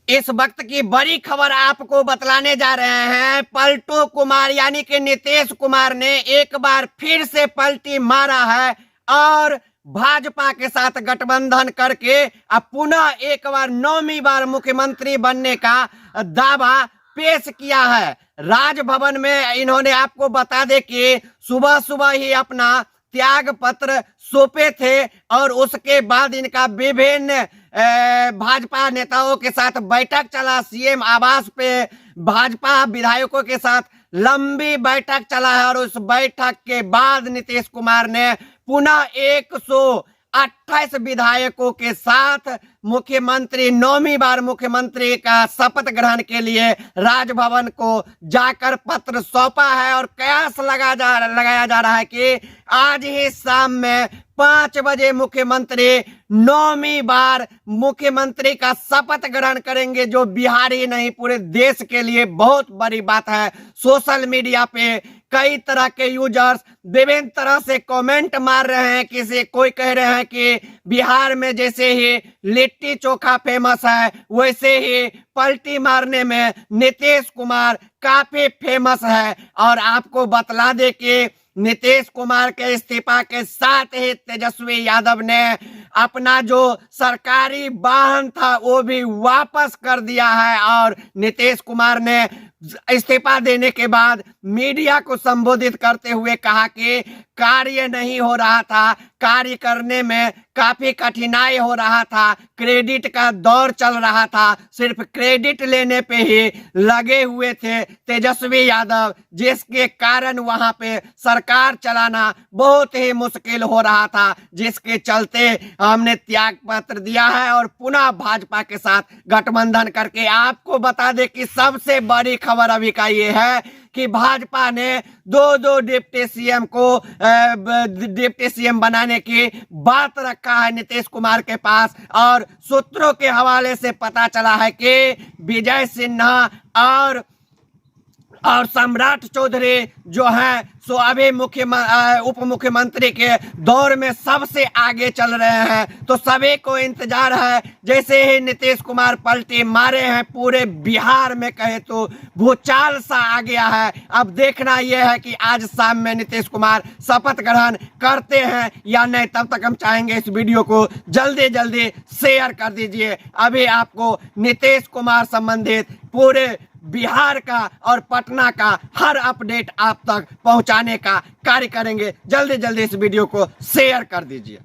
इस वक्त की बड़ी खबर आपको बतलाने जा रहे हैं। पलटू कुमार यानी कि नीतीश कुमार ने एक बार फिर से पलटी मारा है और भाजपा के साथ गठबंधन करके अब पुनः एक बार 9वीं बार मुख्यमंत्री बनने का दावा पेश किया है। राजभवन में इन्होंने, आपको बता दे कि सुबह सुबह ही अपना त्याग पत्र सौंपे थे और उसके बाद इनका विभिन्न भाजपा नेताओं के साथ बैठक चला। सीएम आवास पे भाजपा विधायकों के साथ लंबी बैठक चला है और उस बैठक के बाद नीतीश कुमार ने पुनः 128 विधायकों के साथ मुख्यमंत्री 9वीं बार मुख्यमंत्री का शपथ ग्रहण के लिए राजभवन को जाकर पत्र सौंपा है और कयास लगाया जा रहा है कि आज ही शाम में 5 बजे मुख्यमंत्री 9वीं बार मुख्यमंत्री का शपथ ग्रहण करेंगे, जो बिहार ही नहीं पूरे देश के लिए बहुत बड़ी बात है। सोशल मीडिया पे कई तरह के यूजर्स विभिन्न तरह से कमेंट मार रहे हैं। कोई कह रहे हैं कि बिहार में जैसे ही लिट्टी चोखा फेमस है वैसे ही पलटी मारने में नीतीश कुमार काफी फेमस है। और आपको बतला दे कि नीतीश कुमार के इस्तीफा के साथ ही तेजस्वी यादव ने अपना जो सरकारी वाहन था वो भी वापस कर दिया है और नीतीश कुमार ने इस्तीफा देने के बाद मीडिया को संबोधित करते हुए कहा कि कार्य नहीं हो रहा था, कार्य करने में काफी कठिनाई हो रहा था, क्रेडिट का दौर चल रहा था, सिर्फ क्रेडिट लेने पे ही लगे हुए थे तेजस्वी यादव, जिसके कारण वहां पे सरकार चलाना बहुत ही मुश्किल हो रहा था, जिसके चलते हमने त्याग पत्र दिया है और पुनः भाजपा के साथ गठबंधन करके। आपको बता दें कि सबसे बड़ी खबर अभी का ये है कि भाजपा ने दो डिप्टी सीएम को डिप्टी सीएम बनाने की बात रखा है नीतीश कुमार के पास। और सूत्रों के हवाले से पता चला है कि विजय सिन्हा और सम्राट चौधरी जो है सो अभी उप मुख्यमंत्री के दौर में सबसे आगे चल रहे हैं। तो सभी को इंतजार है, जैसे ही नीतीश कुमार पलटी मारे हैं पूरे बिहार में कहे तो भूचाल सा आ गया है। अब देखना यह है कि आज शाम में नीतीश कुमार शपथ ग्रहण करते हैं या नहीं। तब तक हम चाहेंगे इस वीडियो को जल्दी जल्दी शेयर कर दीजिए। अभी आपको नीतीश कुमार संबंधित पूरे बिहार का और पटना का हर अपडेट आप तक पहुंचाने का कार्य करेंगे। जल्दी जल्दी इस वीडियो को शेयर कर दीजिए।